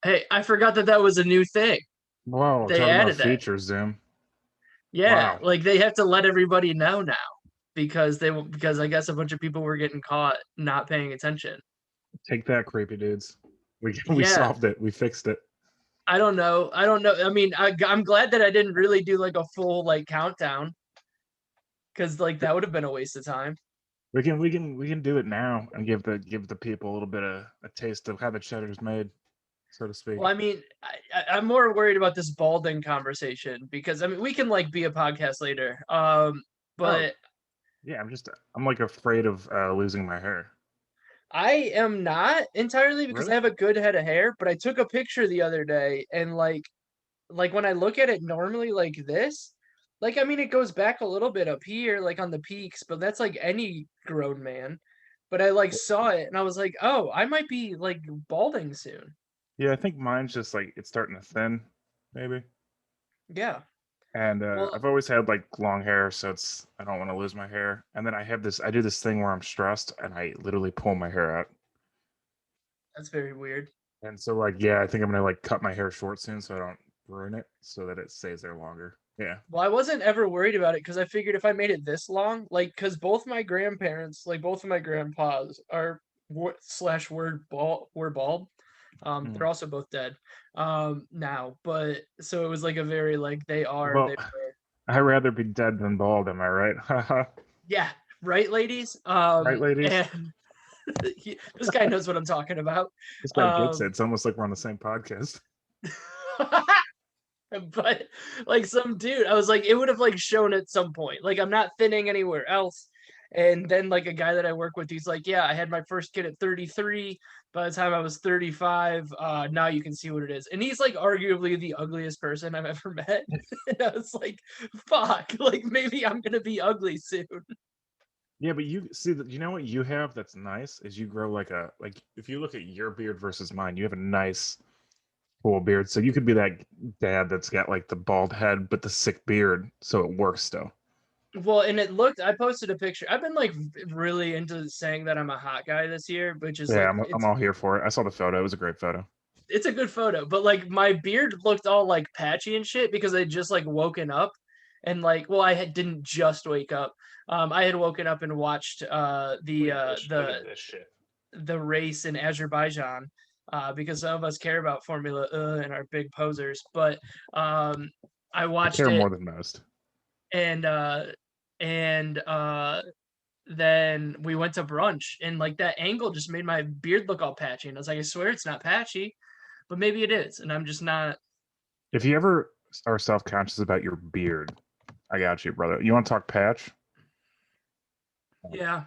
Hey, I forgot that was a new thing. Whoa, They talking about added that. features, Zoom. Yeah, Wow. like they have to let everybody know now because I guess a bunch of people were getting caught not paying attention. Take that, creepy dudes. We Yeah, solved it. We fixed it. I don't know. I don't know. I mean, I'm glad that I didn't really do like a full like countdown because like that would have been a waste of time. We can do it now and give the people a little bit of a taste of how the cheddar's made, so to speak. Well, I mean, I'm more worried about this balding conversation because I mean we can like be a podcast later. Oh, But yeah, I'm like afraid of losing my hair. I am not entirely because I Really? have a good head of hair, but I took a picture the other day and like when I look at it normally like this, like I mean it goes back a little bit up here like on the peaks, but that's like any grown man. But I like saw it and I was like, "Oh, I might be like balding soon." Yeah, I think mine's just like it's starting to thin, maybe. Yeah. And Well, I've always had like long hair, so it's I don't want to lose my hair. And then I do this thing where I'm stressed and I literally pull my hair out. that's very weird. And so like yeah, I think I'm gonna like cut my hair short soon so I don't ruin it, so that it stays there longer. Yeah. Well, I wasn't ever worried about it because I figured if I made it this long, like, because both my grandparents, like both of my grandpas, are slash were bald. They're Mm. also both dead, now. But so it was like a very like Well, they were, I'd rather be dead than bald, am I right? Haha. yeah, right, ladies. Right, ladies? And this guy knows what I'm talking about. This guy gets it. Um, It's almost like we're on the same podcast. but like some dude, I was like, it would have like shown at some point. Like I'm not thinning anywhere else. And then like a guy that I work with, he's like, yeah, I had my first kid at 33. By the time I was 35, now you can see what it is. And he's like arguably the ugliest person I've ever met. And I was like, fuck, like maybe I'm gonna be ugly soon. Yeah, but you see that you know what you have that's nice is you grow like if you look at your beard versus mine, you have a nice full beard. So you could be that dad that's got like the bald head but the sick beard, so it works still. Well, and it looked, I posted a picture. I've been like really into saying that I'm a hot guy this year, which is Yeah, like I'm all here for it. I saw the photo. It was a great photo. it's a good photo, but like my beard looked all like patchy and shit because I just like woken up and like well didn't just wake up. I had woken up and watched Look at this shit. the race in Azerbaijan because some of us care about Formula and are big posers. But um, I I watched care it more than most. and and then we went to brunch and like that angle just made my beard look all patchy and I was like, I swear it's not patchy, but maybe it is, and I'm just not. If you ever are self-conscious about your beard, I got you, brother. You want to talk patch? Yeah.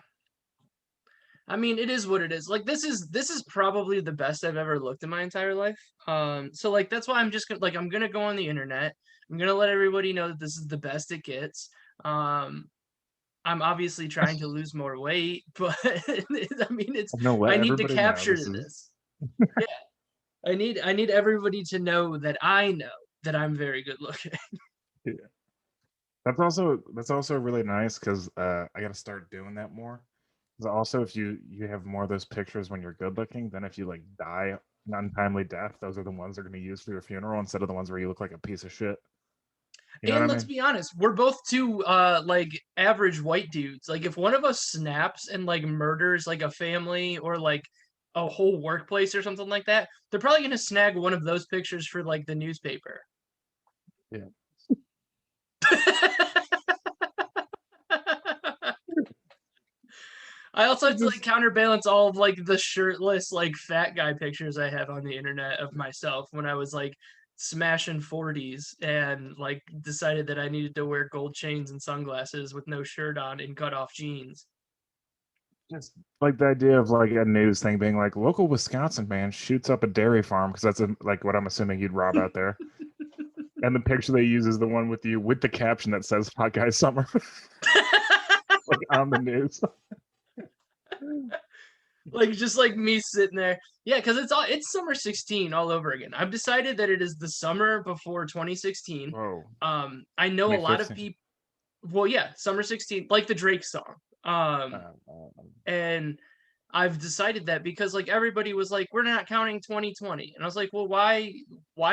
I mean, it is what it is. Like this is probably the best I've ever looked in my entire life. So like that's why I'm just gonna like I'm gonna go on the internet. I'm gonna let everybody know that this is the best it gets. Um, I'm obviously trying to lose more weight, but I mean it's I'm gonna let I need to everybody know capture this is this. Yeah, I need everybody to know that I know that I'm very good looking. yeah. That's also really nice because I got to start doing that more. 'Cause also, if you have more of those pictures when you're good looking, then if you like die an untimely death, those are the ones they're going to use for your funeral instead of the ones where you look like a piece of shit. You know what And I let's mean? be honest, we're both two like average white dudes. Like if one of us snaps and like murders like a family or like a whole workplace or something like that, they're probably gonna snag one of those pictures for like the newspaper. Yeah. I also It have to like just counterbalance all of like the shirtless like fat guy pictures I have on the internet of myself when I was like smashing 40s and like decided that I needed to wear gold chains and sunglasses with no shirt on and cut off jeans. just like the idea of like a news thing being like local Wisconsin man shoots up a dairy farm because like what I'm assuming you'd rob out there. And the picture they use is the one with you with the caption that says "Hot Guy Summer," like on the news. Like just like me sitting there. Yeah, because it's summer 16 all over again. I've decided that it is the summer before 2016. Whoa, I know a lot of 2015. people. Well, yeah, summer 16, like the Drake song. Uh, uh, And I've decided that because like everybody was like, we're not counting 2020. And I was like, well, why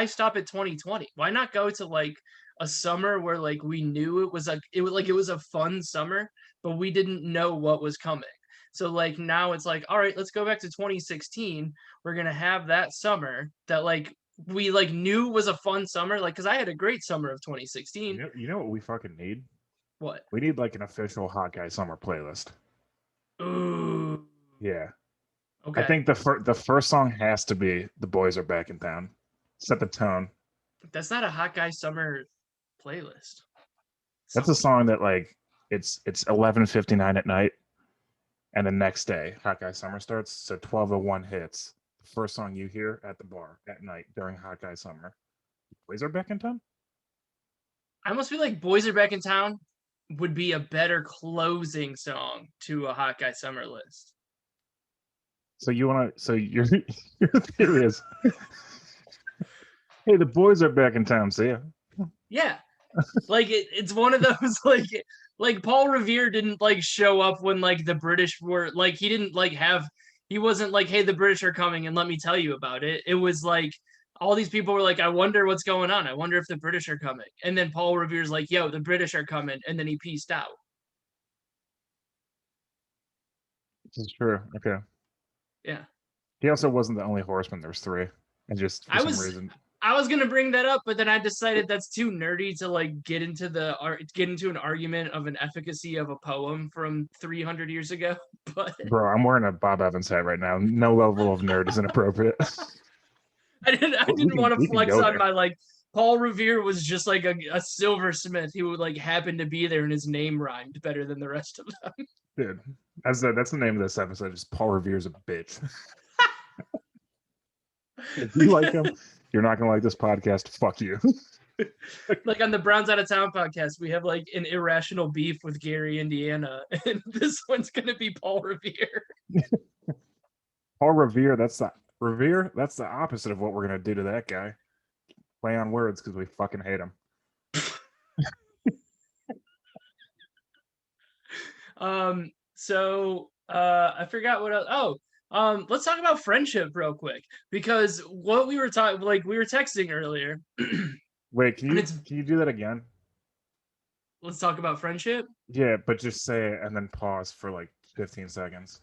stop at 2020? Why not go to like a summer where like we knew it was a fun summer, but we didn't know what was coming. So like now it's like, all right, let's go back to 2016. We're gonna have that summer that like we like knew was a fun summer, like because I had a great summer of 2016. You know what we fucking need? What? We need like an official Hot Guy Summer playlist. Ooh, Yeah. I okay. think the first song has to be "The Boys Are Back in Town." Set the tone. That's not a hot guy summer playlist That's a song. song that like it's 11:59 at night, and the next day Hot Guy Summer starts. So 12:01 hits. The first song you hear at the bar at night during Hot Guy Summer. Boys Are Back in Town. I almost feel like Boys Are Back in Town would be a better closing song to a hot guy summer list. So you want to? So your theory is, hey, the boys are back in town. See ya. Yeah. Like it's one of those like Paul Revere didn't like show up when like the British were like he didn't like have he wasn't like, hey, the British are coming and let me tell you about it. It was like all these people were like, I wonder what's going on. I wonder if the British are coming. And then Paul Revere's like, yo, the British are coming, and then he pieced out. This is true. Okay. Yeah. He also wasn't the only horseman. There's three, and just for I some was reason, I was gonna bring that up, but then I decided that's too nerdy to like get into an argument of an efficacy of a poem from 300 years ago. But bro, I'm wearing a Bob Evans hat right now. No level of nerd is inappropriate. I didn't want to We can flex go on there. my like Paul Revere was just like a silversmith who would like happen to be there and his name rhymed better than the rest of them. Dude, that's the name of this episode. Is Paul Revere's a bitch. If you like him, you're not gonna like this podcast. Fuck you. Like on the Browns Out of Town podcast, we have like an irrational beef with Gary, Indiana, and this one's gonna be Paul Revere. Paul Revere. That's the opposite of what we're gonna do to that guy. Play on words because we fucking hate him. I forgot what else. Oh, let's talk about friendship real quick because what we were talking like we were texting earlier, Wait, and it's can you do that again? let's talk about friendship. Yeah, but just say it and then pause for like 15 seconds.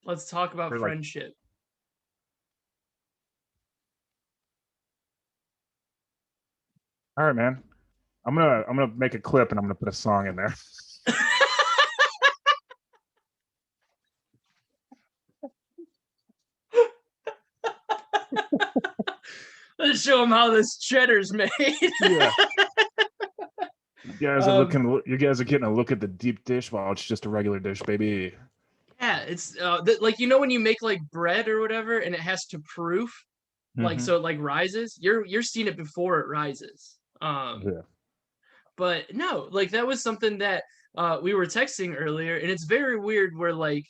Let's talk about For like, friendship. all right, man. I'm gonna make a clip and I'm gonna put a song in there. Let's show them how this cheddar's made. Yeah. You guys are getting a look at the deep dish while it's just a regular dish, baby. Yeah, it's like when you make like bread or whatever and it has to proof, like Mhm. so it like rises. You're seeing it before it rises. Yeah. But no, like that was something that we were texting earlier, and it's very weird where like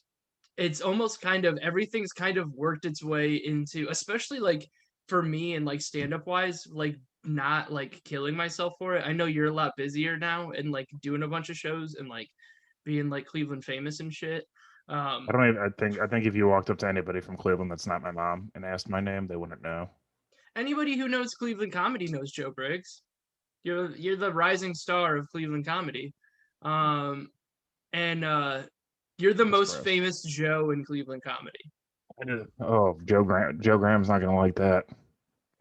it's almost kind of everything's kind of worked its way into, especially like for me and like stand up wise, like not like killing myself for it. I know you're a lot busier now and like doing a bunch of shows and like being like Cleveland famous and shit. I Um, don't even. I think if you walked up to anybody from Cleveland that's not my mom and asked my name, they wouldn't know. Anybody who knows Cleveland comedy knows Joe Briggs. You're the rising star of Cleveland comedy. Um, and you're the That's most gross. famous Joe in Cleveland comedy. Oh, Joe Graham. Joe Graham's not gonna like that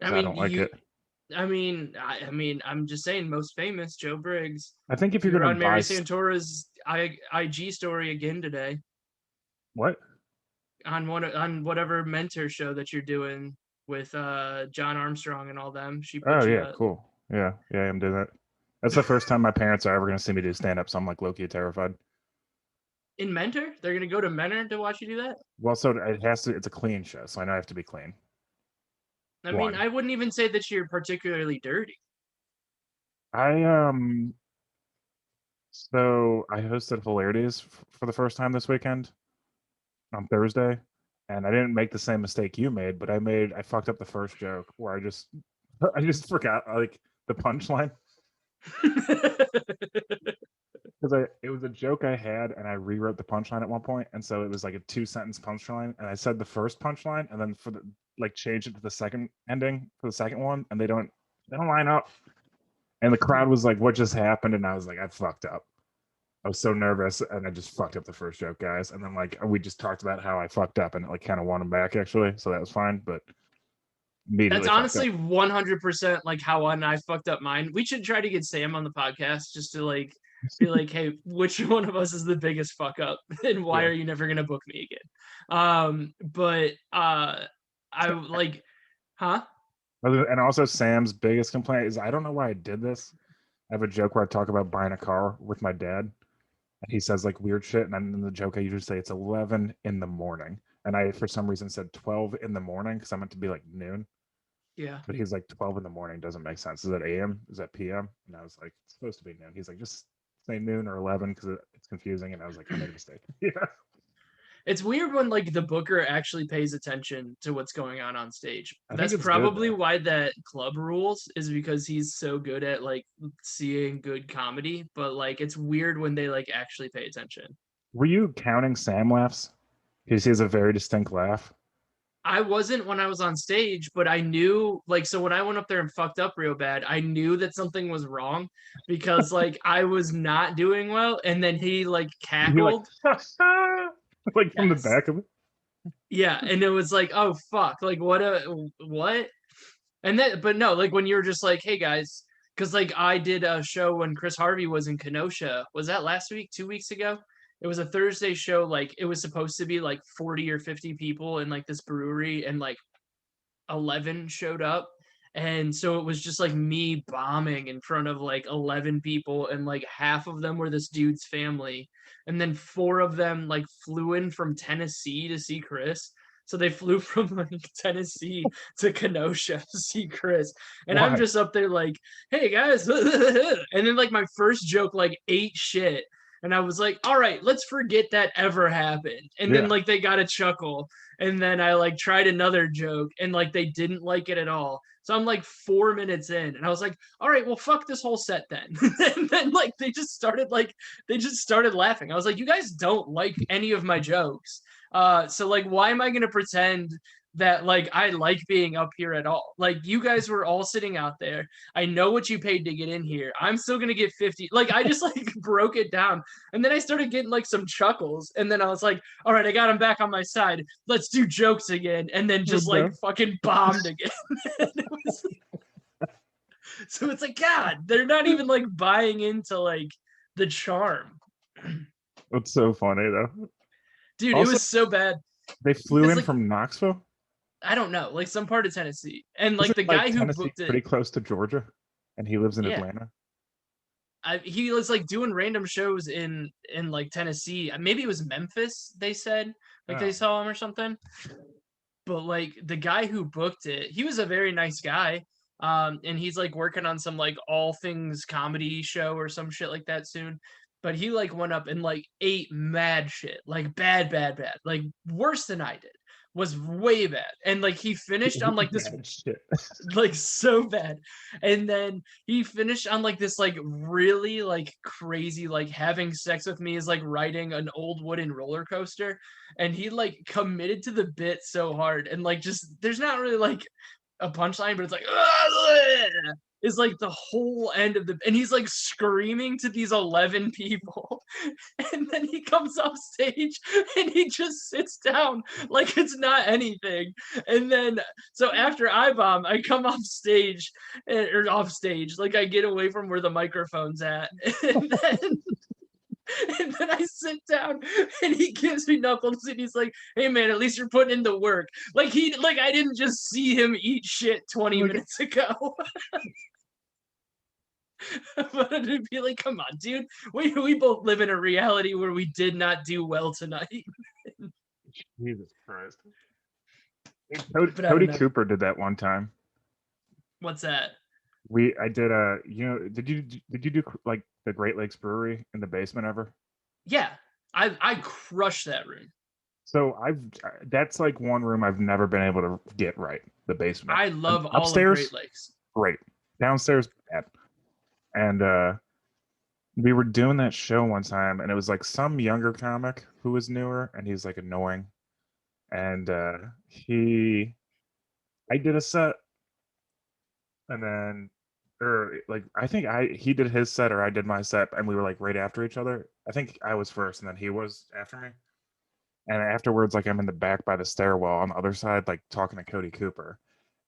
I because I mean, don't like it. I'm just saying, most famous Joe Briggs. I think if You you're were gonna on buy Mary Santora's IG story again today what? on whatever mentor show that you're doing with John Armstrong and all them. She put Oh you yeah, up cool. Yeah, I'm doing that. That's the first time my parents are ever gonna see me do stand up, so I'm like low key terrified. in Mentor. They're gonna go to Mentor to watch you do that. Well, so it has to. It's a clean show, so I know I have to be clean. I mean, One. I wouldn't even say that you're particularly dirty. I So I hosted Hilarities for the first time this weekend on Thursday, and I didn't make the same mistake you made, but I fucked up the first joke where I just forgot like the punchline. because it was a joke I had, and I rewrote the punchline at one point, and so it was like a 2 sentence punchline, and I said the first punchline, and then for the like changed it to the second ending for the second one, and they don't line up, and the crowd was like, "What just happened?" And I was like, "I fucked up." I was so nervous, and I just fucked up the first joke, guys. And then like we just talked about how I fucked up, and it like kind of won them back actually, so that was fine. But That's immediately fucked up. honestly 100% like how I fucked up mine. We should try to get Sam on the podcast just to like be like, hey, which one of us is the biggest fuck up, and why Yeah. are you never gonna book me again? But I like, huh? And also, Sam's biggest complaint is I don't know why I did this. I have a joke where I talk about buying a car with my dad, and he says like weird shit, and then in the joke I usually say it's 11 in the morning, and I for some reason said 12 in the morning because I meant to be like noon, Yeah. but he's like 12 in the morning doesn't make sense. Is that AM? Is that PM? And I was like, it's supposed to be noon. He's like, just say noon or 11 because it's confusing, and I was like, I made a mistake. Yeah. It's weird when like the booker actually pays attention to what's going on stage. I think That's it's good probably though. why that club rules is because he's so good at like seeing good comedy, but like it's weird when they like actually pay attention. Were you counting Sam laughs? Because he has a very distinct laugh. I wasn't when I was on stage, but I knew like so when I went up there and fucked up real bad, I knew that something was wrong because like I was not doing well and then he like He like cackled. like from the Yes. back of it. Yeah, and it was like, "Oh fuck. Like what?" And then but no, like when you were just like, "Hey guys," cuz like I did a show when Chris Harvey was in Kenosha. Was that last week, 2 weeks ago? It was a Thursday show like it was supposed to be like 40 or 50 people in like this brewery and like 11 showed up. And so it was just like me bombing in front of like 11 people, and like half of them were this dude's family. And then four of them like flew in from Tennessee to see Chris. So they flew from like Tennessee to Kenosha to see Chris. And I'm Why? just up there like, hey guys. And then like my first joke like ate shit. And I was like, all right, let's forget that ever happened. And then Yeah. like they got a chuckle, and then I like tried another joke and like they didn't like it at all. So I'm like 4 minutes in and I was like, all right, well, fuck this whole set then. And then like they just started laughing. I was like, you guys don't like any of my jokes. So like why am I gonna pretend that like I like being up here at all? Like you guys were all sitting out there. I know what you paid to get in here. I'm still gonna get 50. Like I just like broke it down. And then I started getting like some chuckles. And then I was like, all right, I got him back on my side. Let's do jokes again. And then just like No. fucking bombed again. So it's like, God, they're not even like buying into like the charm. It's so funny though. Dude, it Also, was so bad they flew because in like from Knoxville. I don't know, like some part of Tennessee. And like Isn't the like guy who Tennessee booked it, pretty close to Georgia? And he lives in yeah, Atlanta. he was like doing random shows in like Tennessee. Maybe it was Memphis, they said. Like they Oh. saw him or something. But like the guy who booked it, he was a very nice guy. And he's like working on some like all things comedy show or some shit like that soon. But he like went up and like ate mad shit, like bad, like worse than I did, was way bad. And like he finished on like this Bad shit. like so bad. And then he finished on like this like really like crazy like having sex with me is like riding an old wooden roller coaster. And he like committed to the bit so hard, and like just there's not really like a punchline, but it's like is like the whole end of the, and he's like screaming to these 11 people. And then he comes off stage and he just sits down like it's not anything. And then so after I bomb, I come off stage, or off stage, like I get away from where the microphone's at. And then I sit down and he gives me knuckles and he's like, hey man, at least you're putting in the work. Like I didn't just see him eat shit 20 Like, minutes ago. But it'd be like, come on, dude. We both live in a reality where we did not do well tonight. Jesus Christ. Cody, But I don't Cody know. Cooper did that one time. What's that? I did a did you do like the Great Lakes Brewery in the basement ever? Yeah. I crushed that room. So that's like one room I've never been able to get right, the basement. I And love all of Great upstairs, Lakes. great. Downstairs, bad. And We were doing that show one time, and it was like some younger comic who was newer, and he's like annoying. And I did a set, and then, or like I think he did his set or I did my set, and we were like right after each other. I think I was first, and then he was after me. And afterwards, like I'm in the back by the stairwell on the other side, like talking to Cody Cooper.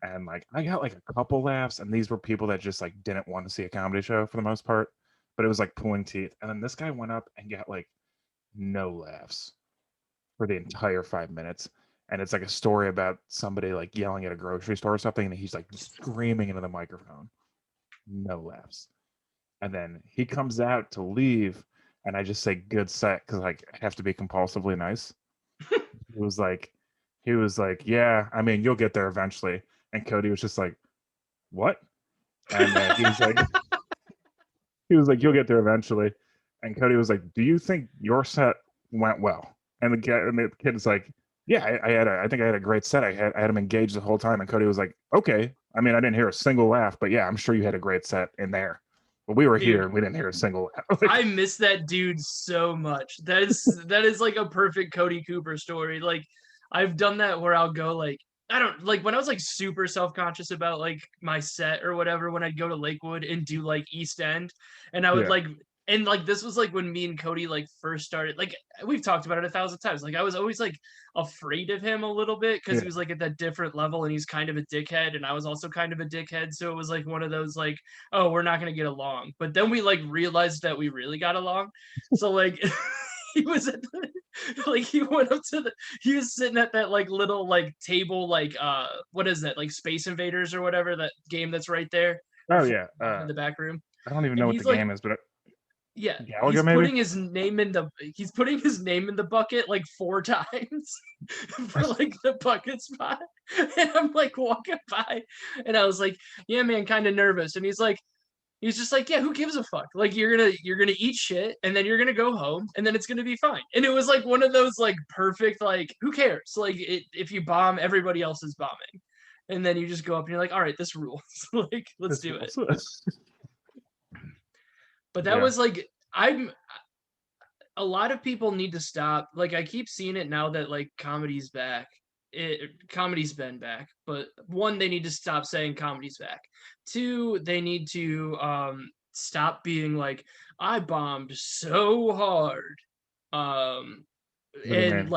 And like I got like a couple laughs, and these were people that just like didn't want to see a comedy show for the most part. But it was like pulling teeth. And then this guy went up and got like no laughs for the entire 5 minutes. And it's like a story about somebody like yelling at a grocery store or something, and he's like screaming into the microphone. No laughs. And then he comes out to leave, and I just say good set because like I have to be compulsively nice. He was like, yeah, I mean, you'll get there eventually. And Cody was just like, what? And he was like, you'll get there eventually. And Cody was like, do you think your set went well? And the kid is like, yeah, I think I had a great set. I had him engaged the whole time. And Cody was like, okay. I mean, I didn't hear a single laugh, but yeah, I'm sure you had a great set in there. But we were here Dude, and we didn't hear a single laugh. Like, I miss that dude so much. That is like a perfect Cody Cooper story. Like I've done that where I'll go like I don't like when I was like super self-conscious about like my set or whatever when I'd go to Lakewood and do like East End and I would yeah, like and like this was like when me and Cody like first started like we've talked about it 1,000 times. Like I was always like afraid of him a little bit because he yeah. was like at that different level and he's kind of a dickhead and I was also kind of a dickhead. So it was like one of those like oh, we're not gonna get along. But then we like realized that we really got along. So like he was at the, like he went up to the he was sitting at that like little like table like what is that like Space Invaders or whatever that game that's right there Oh yeah. in the back room. I don't even know And what the he's like game is, but yeah, Galaga maybe. he's putting his name in the bucket like 4 times for like the bucket spot. And I'm like walking by and I was like, yeah, man, kind of nervous. And he's just like, yeah, who gives a fuck? Like you're gonna eat shit and then you're gonna go home and then it's gonna be fine. And it was like one of those like perfect, like, who cares? Like if you bomb, everybody else is bombing. And then you just go up and you're like, all right, this rules. Like, let's This do it. rules. But that Yeah. was like I'm a lot of people need to stop. Like I keep seeing it now that like comedy's back. Comedy's been back, but one, they need to stop saying comedy's back. Two, they need to stop being like I bombed so hard. Um What do you and mean?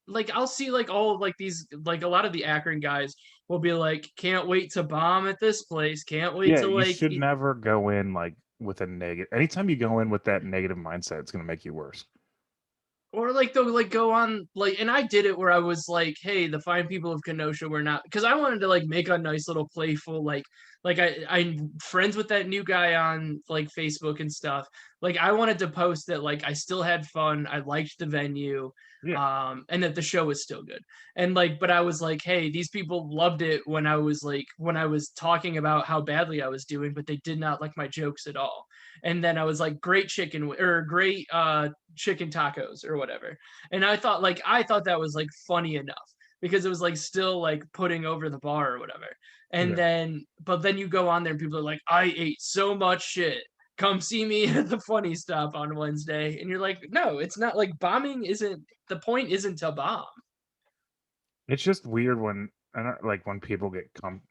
like I'll see like all of like these like a lot of the Akron guys will be like can't wait to bomb at this place, can't wait Yeah, to you like should never go in like with a negative. Anytime you go in with that negative mindset, it's going to make you worse. or like they'll like go on like and I did it where I was like hey the fine people of Kenosha were not because I wanted to like make a nice little playful like I'm friends with that new guy on like Facebook and stuff. Like I wanted to post that like I still had fun, I liked the venue, Yeah, and that the show was still good. And like but I was like hey these people loved it when I was talking about how badly I was doing but they did not like my jokes at all. And then I was like great chicken or great chicken tacos or whatever. And I thought that was like funny enough because it was like still like putting over the bar or whatever. And yeah. then but then you go on there and people are like, I ate so much shit. Come see me at the funny stop on Wednesday. And you're like, no, it's not like bombing isn't the point isn't to bomb. It's just weird when I don't like when people get come.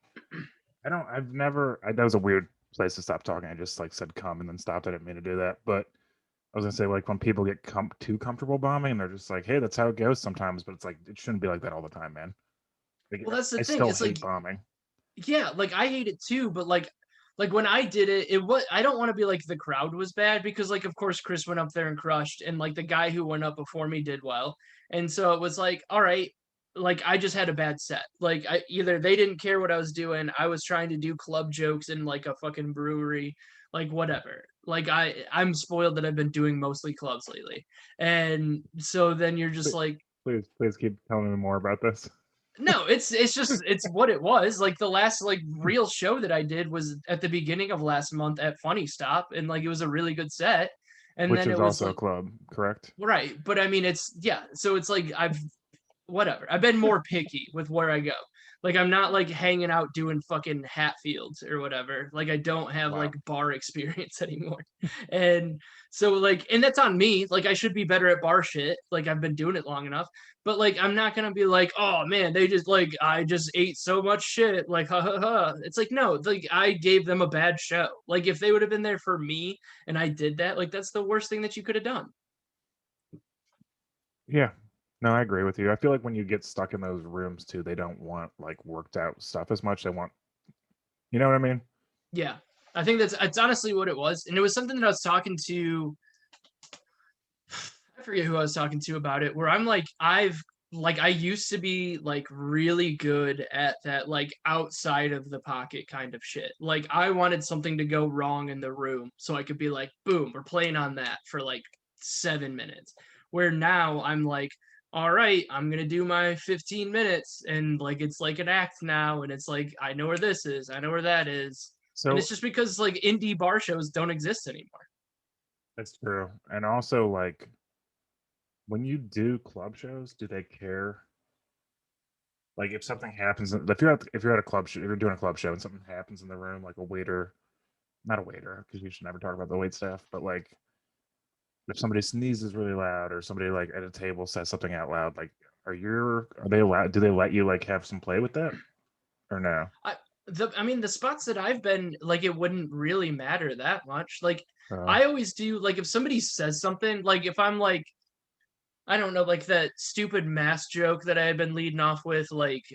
I don't. I've never. That was a weird place to stop talking. I just like said come and then stopped. I didn't mean to do that, but I was gonna say like when people get too comfortable bombing, they're just like, hey, that's how it goes sometimes. But it's like it shouldn't be like that all the time, man. Like, Well, that's the I thing. still It's like hate bombing. yeah, like I hate it too, but like when I did it, it was I don't want to be like the crowd was bad because like of course Chris went up there and crushed and like the guy who went up before me did well. And so it was like, all right, like I just had a bad set. Like I either they didn't care what I was doing, I was trying to do club jokes in like a fucking brewery, like whatever. Like I'm spoiled that I've been doing mostly clubs lately. And so then you're just Please, like please keep telling me more about this. no, it's just it's what it was. Like the last like real show that I did was at the beginning of last month at Funny Stop, and like it was a really good set. And Which then is it was also a like club, correct? right, but I mean it's yeah. So it's like I've whatever. I've been more picky with where I go. Like I'm not like hanging out doing fucking Hatfields or whatever. Like I don't have Wow. like bar experience anymore. And so like and that's on me. Like I should be better at bar shit. Like I've been doing it long enough. But like I'm not gonna be like, oh man, they just like I just ate so much shit. Like ha ha ha. It's like no, like I gave them a bad show. Like if they would have been there for me and I did that, like that's the worst thing that you could have done. Yeah. No, I agree with you. I feel like when you get stuck in those rooms too, they don't want like worked out stuff as much. They want, you know what I mean? Yeah. I think that's honestly what it was. And it was something that I was talking to I forget who I was talking to about it, where I'm like, I used to be like really good at that, like outside of the pocket kind of shit. Like I wanted something to go wrong in the room so I could be like, boom, we're playing on that for like 7 minutes. Where now I'm like, all right, I'm gonna do my 15 minutes, and like it's like an act now, and it's like I know where this is, I know where that is, and it's So just because like indie bar shows don't exist anymore. that's true. And also like when you do club shows, do they care? Like if something happens, if you're at a club show, if you're doing a club show and something happens in the room, like a waiter, not a waiter, because you should never talk about the wait staff, but like if somebody sneezes really loud or somebody like at a table says something out loud, like are they allowed? Do they let you like have some play with that or no? I mean the spots that I've been like it wouldn't really matter that much. Like Uh, I always do like if somebody says something, like if I'm like I don't know, like that stupid mask joke that I had been leading off with, like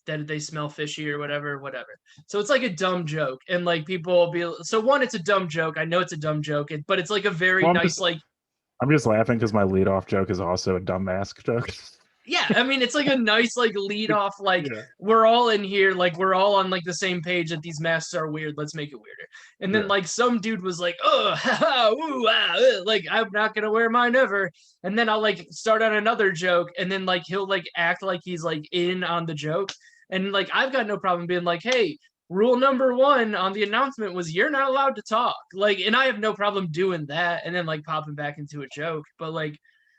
that they smell fishy or whatever, whatever. So it's like a dumb joke, and like people will be so one, it's a dumb joke. I know it's a dumb joke, but it's like a very well, nice like I'm just laughing because my lead off joke is also a dumb mask joke. yeah, I mean it's like a nice like lead off like Yeah, we're all in here like we're all on like the same page that these masks are weird, let's make it weirder. And then yeah. like some dude was like oh haha, ooh, ah, like I'm not gonna wear mine ever, and then I'll like start on another joke, and then like he'll like act like he's like in on the joke, and like I've got no problem being like hey, rule number one on the announcement was you're not allowed to talk, like, and I have no problem doing that and then like popping back into a joke. But like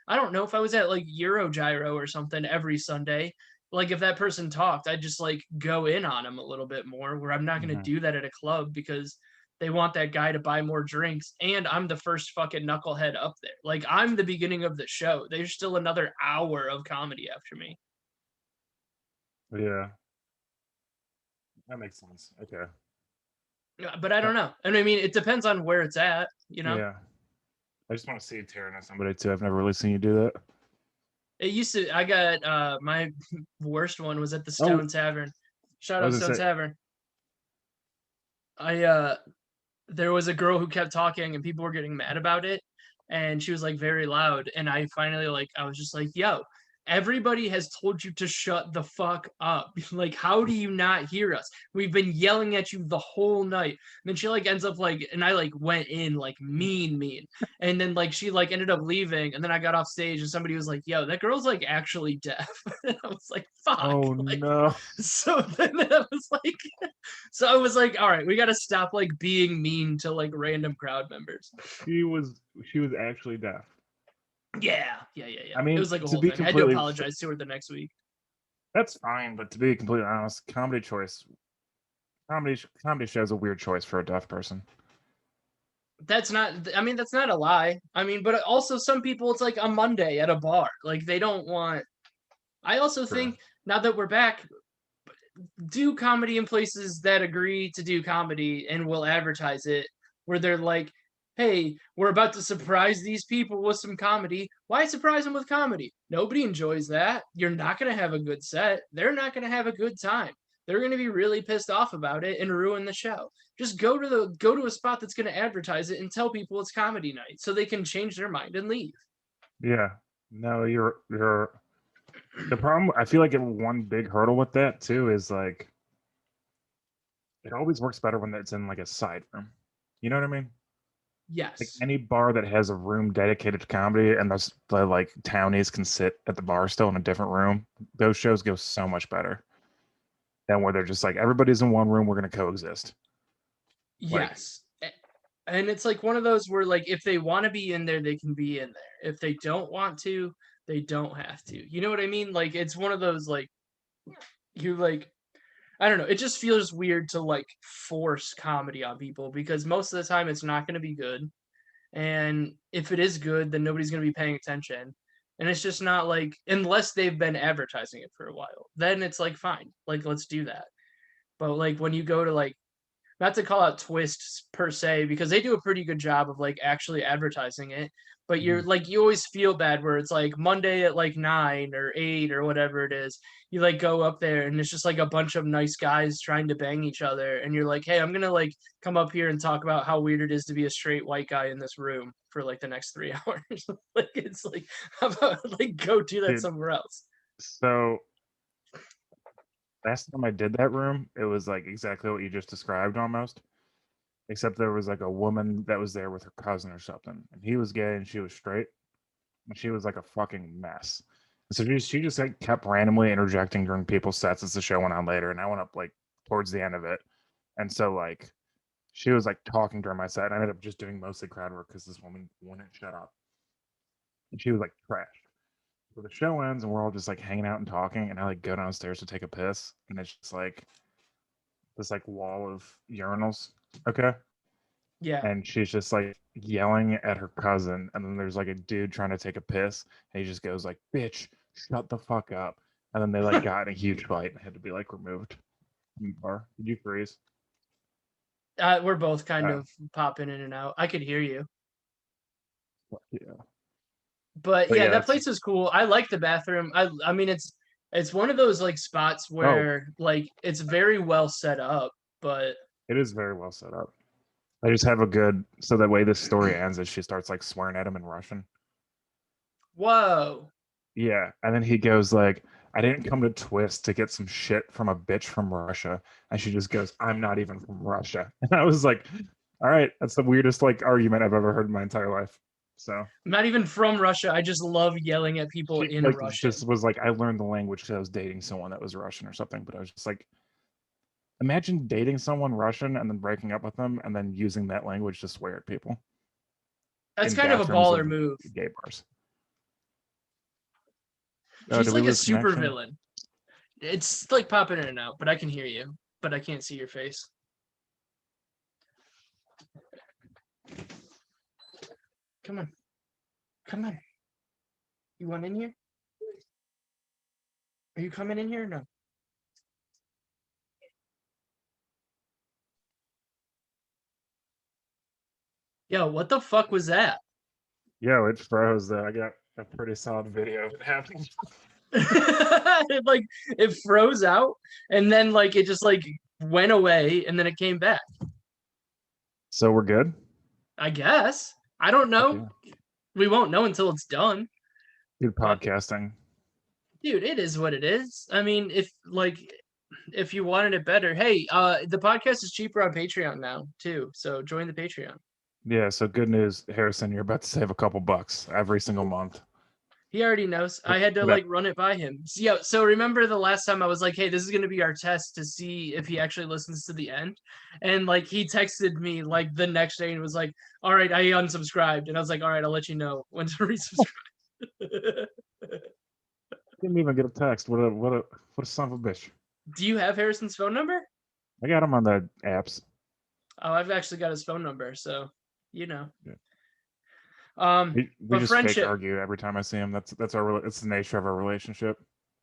I don't know if I was at like Eurogyro or something every Sunday, like if that person talked, I'd just like go in on them a little bit more, where I'm not going to Mhm. do that at a club because they want that guy to buy more drinks and I'm the first fucking knucklehead up there. Like I'm the beginning of the show. There's still another hour of comedy after me. Yeah, that makes sense. Okay. But I Uh, don't know. And I mean, it depends on where it's at, you know? yeah, I just want to see you tearing at somebody too. I've never really seen you do that. It used to, I got, my worst one was at the Oh, Stone Tavern. Shout I out was Stone gonna say, Tavern. I, there was a girl who kept talking and people were getting mad about it, and she was like very loud, and I finally like I was just like yo, everybody has told you to shut the fuck up. Like how do you not hear us? We've been yelling at you the whole night. And then she like ends up like, and I like went in like mean, and then like she like ended up leaving, and then I got off stage and somebody was like yo, that girl's like actually deaf. And I was like fuck, oh like no, so then I was like so I was like, all right, we got to stop like being mean to like random crowd members. she was actually deaf. Yeah. I It mean, was like a to whole be thing. I had to completely, apologize to her the next week. that's fine. But to be completely honest, comedy show is a weird choice for a deaf person. That's not, I mean, that's not a lie. I mean, but also some people, it's like a Monday at a bar. Like they don't want, I also True. think now that we're back, do comedy in places that agree to do comedy and will advertise it, where they're like, hey, we're about to surprise these people with some comedy. Why surprise them with comedy? Nobody enjoys that. You're not going to have a good set. They're not going to have a good time. They're going to be really pissed off about it and ruin the show. Just go to a spot that's going to advertise it and tell people it's comedy night so they can change their mind and leave. Yeah. No, you're the problem. I feel like one big hurdle with that too is like it always works better when it's in like a side room. You know what I mean? Like Yes. any bar that has a room dedicated to comedy and the like townies can sit at the bar still in a different room, those shows go so much better than where they're just like everybody's in one room, we're gonna coexist. Like, Yes. And it's like one of those where like if they want to be in there, they can be in there. If they don't want to, they don't have to. You know what I mean? Like it's one of those like you like I don't know, it just feels weird to like force comedy on people because most of the time it's not going to be good. And if it is good, then nobody's going to be paying attention. And it's just not like unless they've been advertising it for a while. Then it's like fine. Like let's do that. But like when you go to like not to call out twists per se because they do a pretty good job of like actually advertising it, but you're Mhm. like you always feel bad where it's like Monday at like 9 or 8 or whatever it is, you like go up there and it's just like a bunch of nice guys trying to bang each other and you're like, hey, I'm gonna like come up here and talk about how weird it is to be a straight white guy in this room for like the next 3 hours. Like it's like how about like go do that Dude, somewhere else. so last time I did that room, it was like exactly what you just described almost. Except there was like a woman that was there with her cousin or something, and he was gay and she was straight, and she was like a fucking mess. So she just like kept randomly interjecting during people's sets as the show went on later, and I went up like towards the end of it, and so like she was like talking during my set, and I ended up just doing mostly crowd work because this woman wouldn't shut up, and she was like trash. So the show ends, and we're all just like hanging out and talking, and I like go downstairs to take a piss, and it's just like this like wall of urinals. Okay. Yeah. And she's just like yelling at her cousin, and then there's like a dude trying to take a piss, and he just goes like, "Bitch, shut the fuck up!" And then they like got in a huge fight and had to be like removed from the bar. Did you freeze? We're both kind Uh, of popping in and out. I could hear you. yeah, But but yeah, yeah, that that's place is cool. I like the bathroom. I mean it's one of those like spots oh, where like it's very well set up, but it is very well set up. I just have a good so that way this story ends as she starts like swearing at him in Russian. whoa. Yeah, and then he goes like, "I didn't come to Twist to get some shit from a bitch from Russia," and she just goes, "I'm not even from Russia," and I was like, "All right, that's the weirdest like argument I've ever heard in my entire life." So I'm not even from Russia. I just love yelling at people she in like Russian. just was like, "I learned the language because I was dating someone that was Russian or something," but I was just like, imagine dating someone Russian and then breaking up with them and then using that language to swear at people That's in kind of a bathrooms baller of move. gay bars. Oh, She's did we like a lose super connection? villain. It's like popping in and out, but I can hear you, but I can't see your face. Come on. Come on. You want in here? Are you coming in here or no? Yo, what the fuck was that? Yo, it froze though. I got a pretty solid video of it happening. It like it froze out and then like it just like went away and then it came back. So we're good. I guess. I don't Fuck know. yeah. We won't know until it's done. Dude, But podcasting. dude, it is what it is. I mean, if you wanted it better, hey, the podcast is cheaper on Patreon now too. So join the Patreon. Yeah, so good news, Harrison. You're about to save a couple bucks every single month. He already knows. For I had to that, like run it by him. So, yeah. So remember the last time I was like, "Hey, this is gonna be our test to see if he actually listens to the end," and like he texted me like the next day and was like, "All right, I unsubscribed," and I was like, "All right, I'll let you know when to resubscribe." didn't even get a text. What a son of a bitch. Do you have Harrison's phone number? I got him on the apps. Oh, I've actually got his phone number, so you know. Yeah. We But just fake friendship. argue every time I see him. That's our it's the nature of our relationship.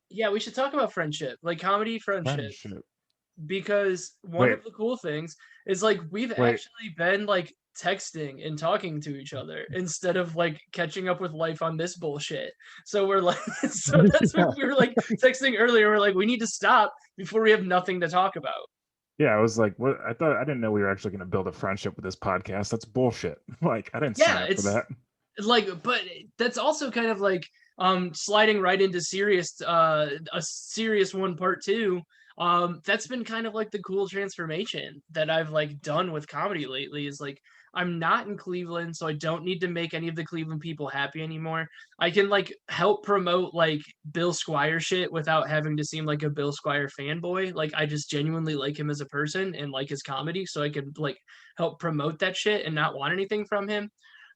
Yeah, we should talk about friendship, like comedy friendship. Friendship. Because one Wait, of the cool things is like we've wait. actually been like texting and talking to each other instead of like catching up with life on this bullshit. So we're like, so that's Yeah. what we were like texting earlier. We're like, we need to stop before we have nothing to talk about. Yeah, I was like, what? I didn't know we were actually going to build a friendship with this podcast. That's bullshit. Like, I didn't sign Yeah, up for it's that. like, but that's also kind of like sliding right into serious a serious one part two. That's been kind of like the cool transformation that I've like done with comedy lately is like I'm not in Cleveland, so I don't need to make any of the Cleveland people happy anymore. I can like help promote like Bill Squire shit without having to seem like a Bill Squire fanboy. Like I just genuinely like him as a person and like his comedy, so I can like help promote that shit and not want anything from him.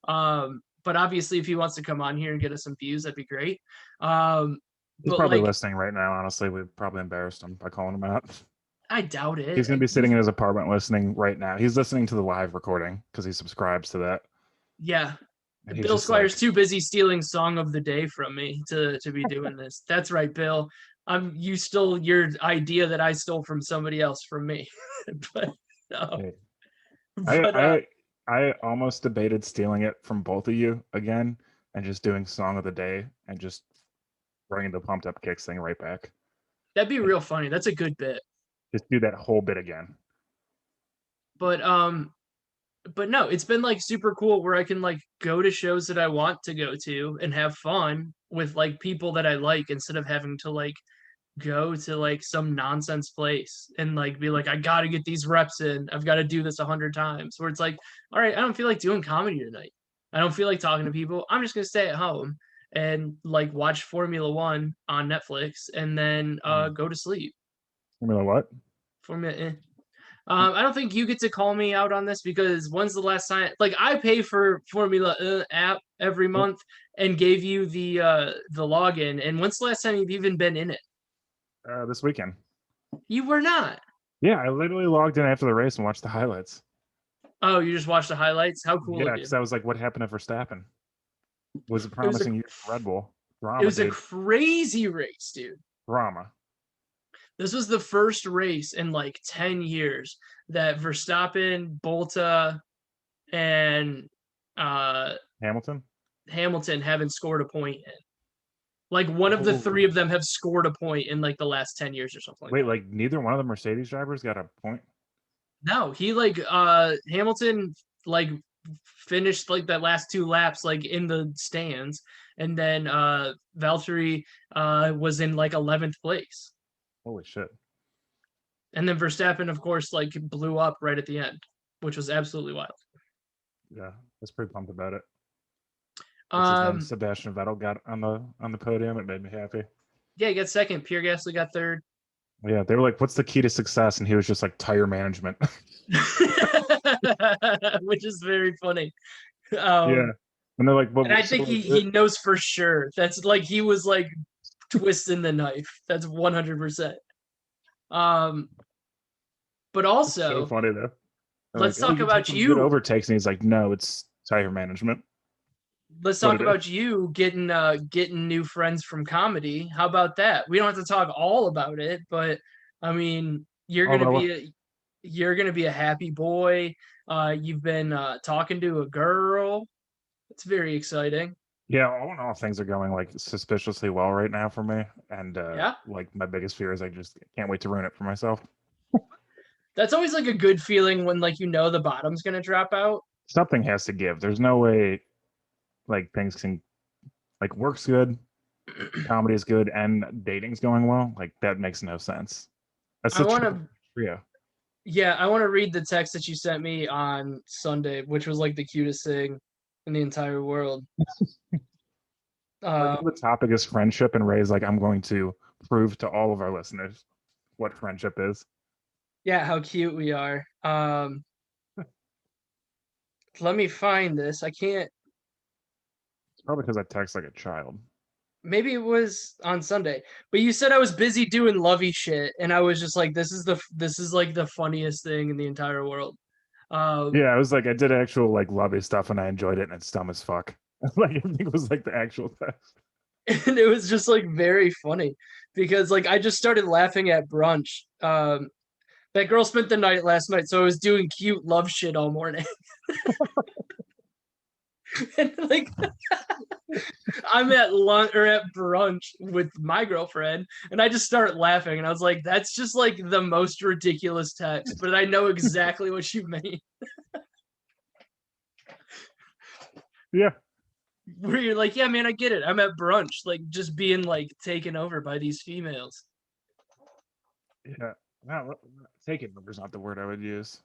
But obviously, if he wants to come on here and get us some views, that'd be great. Um, He's But probably like, listening right now. Honestly, we probably embarrassed him by calling him out. I doubt He's gonna it. be sitting in his apartment listening right now. He's listening to the live recording because he subscribes to that, Yeah, and he's Bill just Squire's like, too busy stealing song of the day from me to be doing this. That's right, Bill. You stole your idea that I stole from somebody else from me. but no, "Hey, I but I I almost debated stealing it from both of you again and just doing song of the day and just bringing the pumped up kicks thing right back. that'd be And real funny. That's a good bit. just do that whole bit again. But but no, it's been like super cool where I can like go to shows that I want to go to and have fun with like people that I like instead of having to like go to like some nonsense place and like be like, I gotta get these reps in. I've got to do this 100 times. Where it's like, all right, I don't feel like doing comedy tonight. I don't feel like talking to people. I'm just gonna stay at home and like watch Formula One on Netflix and then go to sleep. Formula what? Formula. I don't think you get to call me out on this because when's the last time? Like I pay for Formula app every month and gave you the login. And when's the last time you've even been in it? This weekend. You were not. Yeah, I literally logged in after the race and watched the highlights. Oh, you just watched the highlights? How cool Yeah, of you. because I was like, what happened to Verstappen? Was a It was a promising year for Red Bull. it Drama, was a dude. crazy race, dude. Drama. This was the first race in like 10 years that Verstappen, Bolta, and uh Hamilton? Hamilton haven't scored a point in. Like one of the three Oh. of them have scored a point in like the last 10 years or something like Wait, that. like neither one of the Mercedes drivers got a point? No, he like Hamilton like finished like that last two laps like in the stands and then Valtteri was in like 11th place. Holy shit. And then Verstappen of course like blew up right at the end, which was absolutely wild. Yeah, I was pretty pumped about it. What's his name? Um Sebastian Vettel got on the podium. It made me happy. yeah, he got second, Pierre Gasly got third. Yeah, they were like, "What's the key to success?" And he was just like, "Tire management." which is very funny. Yeah, and they're like, And I "What?" think So, he knows for sure. That's like he was like twisting the knife. That's 100%. Um, but it's so also, funny though. They're like, let's "Oh, talk you take about some good you. overtakes," and he's like, "No, it's tire management." Let's What talk it is? about you getting new friends from comedy. How about that? We don't have to talk all about it, but I mean, Oh, but you're gonna be a happy boy. You've been talking to a girl. It's very exciting. yeah, all in all, things are going like suspiciously well right now for me. And Yeah. like my biggest fear is I just can't wait to ruin it for myself. That's always like a good feeling when like you know the bottom's gonna drop out. Something has to give. There's no way like things can like work's good, comedy is good, and dating's going well. Like that makes no sense. That's I the want triple to trio. Yeah, I want to read the text that you sent me on Sunday, which was like the cutest thing in the entire world. Like Uh, the topic is friendship, and Ray's like, I'm going to prove to all of our listeners what friendship is. yeah, how cute we are. Let me find this. I can't. It's probably because I text like a child. Maybe it was on Sunday, but you said I was busy doing lovey shit, and I was just like, this is like the funniest thing in the entire world. Um, Yeah, I was like, I did actual like lovey stuff, and I enjoyed it, and it's dumb as fuck. Like everything was like the actual text. and it was just like very funny because like I just started laughing at brunch. That girl spent the night last night, so I was doing cute love shit all morning. and like I'm at lunch or at brunch with my girlfriend, and I just start laughing, and I was like, "That's just like the most ridiculous text," but I know exactly what you mean. Yeah, Where you're like, "Yeah, man, I get it. I'm at brunch, like just being like taken over by these females." yeah. No, taking over is not the word I would use.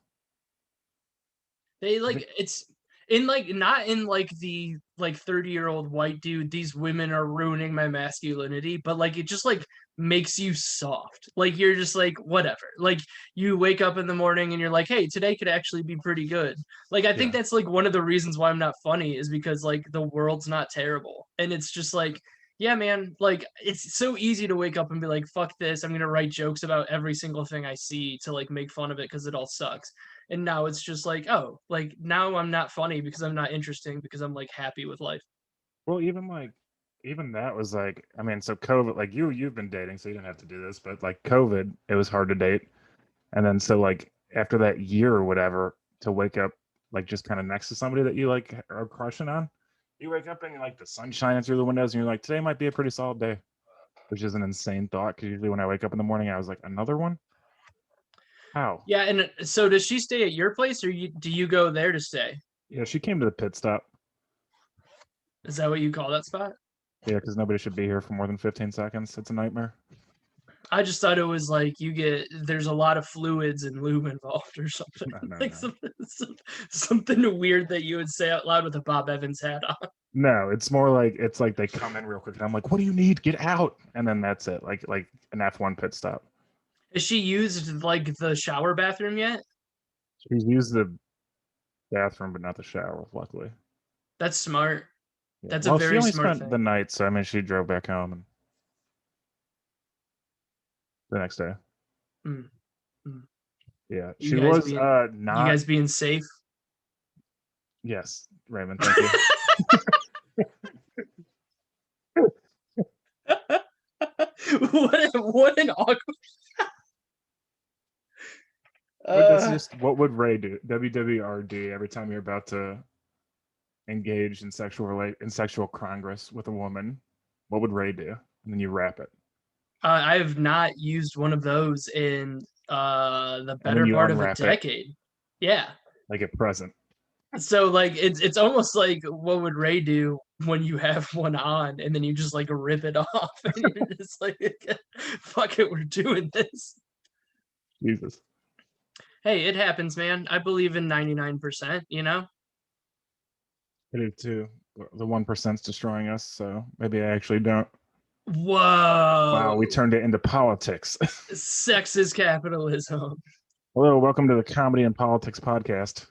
They I think like it's in like not in like the like 30-year-old white dude, these women are ruining my masculinity, but like it just like makes you soft. Like you're just like whatever. Like you wake up in the morning and you're like, "Hey, today could actually be pretty good." Like I think yeah, that's like one of the reasons why I'm not funny is because like the world's not terrible. And it's just like Yeah, man. Like it's so easy to wake up and be like, "Fuck this! I'm gonna write jokes about every single thing I see to like make fun of it because it all sucks." And now it's just like, oh, like now I'm not funny because I'm not interesting because I'm like happy with life. Well, even that was like, I mean, so COVID, like you've been dating, so you didn't have to do this, but like COVID, it was hard to date. And then so like after that year or whatever, to wake up like just kind of next to somebody that you like are crushing on, you wake up and like the sun shining through the windows, and you're like, today might be a pretty solid day, which is an insane thought. Because usually when I wake up in the morning, I was like, another one? How? Yeah, and so does she stay at your place or do you go there to stay? Yeah, she came to the pit stop. Is that what you call that spot? Yeah, because nobody should be here for more than 15 seconds. It's a nightmare. I just thought it was like there's a lot of fluids and lube involved or something. No, no, Like no. something weird that you would say out loud with a Bob Evans hat on. No, it's more like it's like they come in real quick and I'm like, what do you need? Get out. And then that's it. Like an F1 pit stop. Has she used like the shower bathroom yet? She's used the bathroom, but not the shower, luckily. That's smart. Yeah. That's a Well, she very only smart spent the thing. night, so I mean, she drove back home and the next day. Mm, mm. Yeah, You she guys was being you not. guys being safe. Yes, Raymond, thank you. What an awkward. But that's Uh, just what would Ray do? WWRD every time you're about to engage in sexual congress with a woman. What would Ray do? And then you wrap it, I have not used one of those in the and then better you part of a unwrap it decade. Yeah. like a present. So like it's almost like what would Ray do when you have one on and then you just like rip it off and you're just like fuck it, we're doing this. Jesus, Hey, it happens, man. I believe in 99%, you know? I do too. The 1%'s destroying us, so maybe I actually don't. Wow, Whoa. we turned it into politics. Sex is capitalism. Hello, welcome to the Comedy and Politics podcast.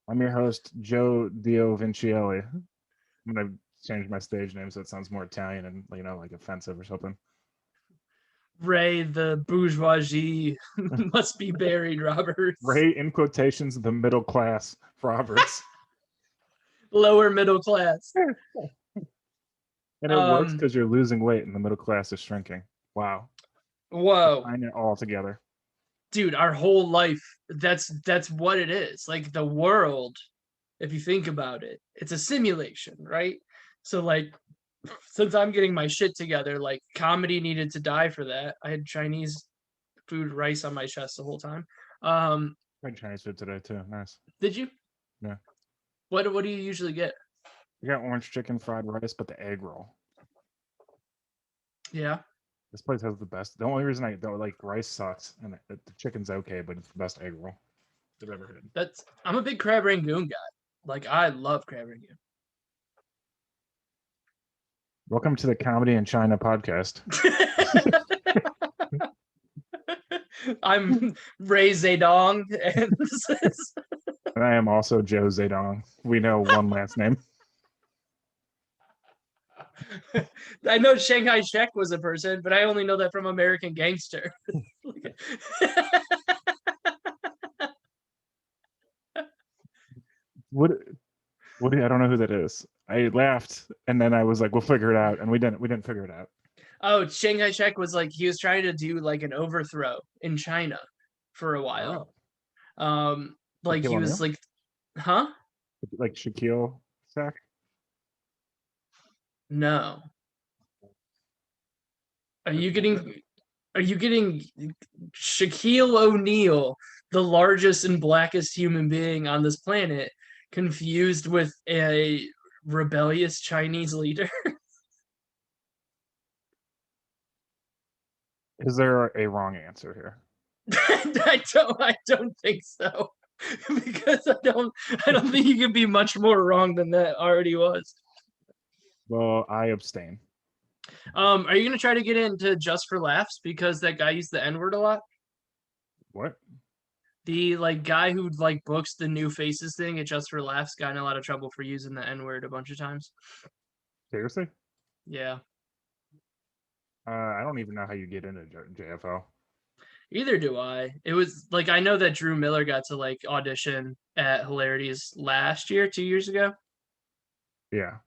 I'm your host, Joe Dio Vincielli. I'm gonna change my stage name so it sounds more Italian and like offensive or something. Ray, the bourgeoisie must be buried, Roberts. Ray, in quotations, the middle class Roberts. Lower middle class. And it works because you're losing weight and the middle class is shrinking. Wow. Whoa. Tying it all together. Dude, our whole life, that's what it is. Like the world, if you think about it, it's a simulation, right? So like since I'm getting my shit together, like comedy needed to die for that. I had Chinese food rice on my chest the whole time. I had Chinese food today too. Nice. Did you? Yeah. What do you usually get? I got orange chicken, fried rice, but the egg roll. Yeah. This place has the best. The only reason I don't like rice sucks and the chicken's okay, but it's the best egg roll I've ever had. I'm a big crab rangoon guy. Like I love crab rangoon. Welcome to the Comedy in China podcast. I'm Ray Zedong, and And I am also Joe Zedong. We know one last name. I know Shanghai Shek was a person, but I only know that from American Gangster. What? I don't know who that is. I laughed and then I was like, "We'll figure it out," and we didn't. We didn't figure it out. Oh, Shanghai Shek was like he was trying to do like an overthrow in China for a while. Like Shaquille he was O'Neal, like, huh? like Shaquille Sack. No. Are you getting Shaquille O'Neal, the largest and blackest human being on this planet, confused with a rebellious Chinese leader? Is there a wrong answer here? I don't think so. Because I don't think you can be much more wrong than that already was. Well, I abstain. Are you gonna try to get into Just for Laughs because that guy used the N-word a lot? What? The like guy who like books the new faces thing at Just for Laughs got in a lot of trouble for using the N-word a bunch of times. Seriously? Yeah. I don't even know how you get into JFL. Either do I. It was like I know that Drew Miller got to like audition at Hilarities last year, 2 years ago. Yeah.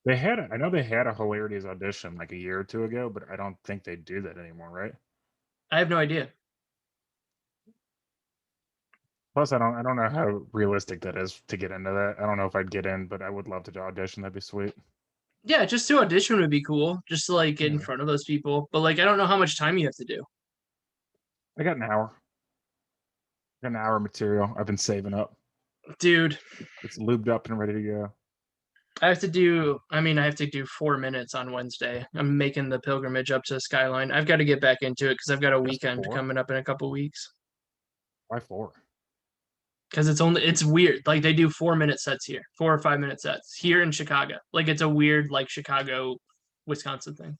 I know they had a Hilarities audition like a year or two ago, but I don't think they do that anymore, right? I have no idea. Plus, I don't know how realistic that is to get into that. I don't know if I'd get in, but I would love to do audition. That'd be sweet. Yeah, just to audition would be cool, just to like get in Yeah. front of those people. But like I don't know how much time you have to do. I got an hour. Got an hour of material. I've been saving up. Dude, It's lubed up and ready to go. I have to do 4 minutes on Wednesday. I'm making the pilgrimage up to Skyline. I've got to get back into it because I've got a Just weekend four? coming up in a couple weeks. Why four? Because it's weird. Like they do 4 minute sets here, 4 or 5 minute sets here in Chicago. Like it's a weird like Chicago, Wisconsin thing.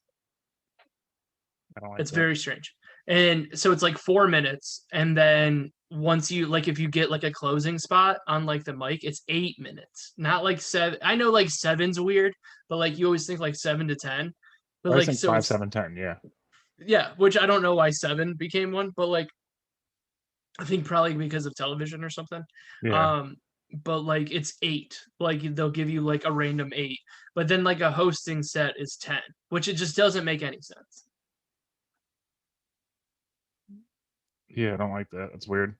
I don't like It's that. very strange. And so it's like 4 minutes, and then once you like if you get like a closing spot on like the mic, it's 8 minutes. Not like seven. I know like seven's weird, but like you always think like 7 to 10. But I was like saying so five, it's 7, 10. Yeah. yeah, which I don't know why seven became one, but like I think probably because of television or something. Yeah. Um, but like it's eight. Like they'll give you like a random eight, but then like a hosting set is 10, which it just doesn't make any sense. Yeah. I don't like that. It's weird.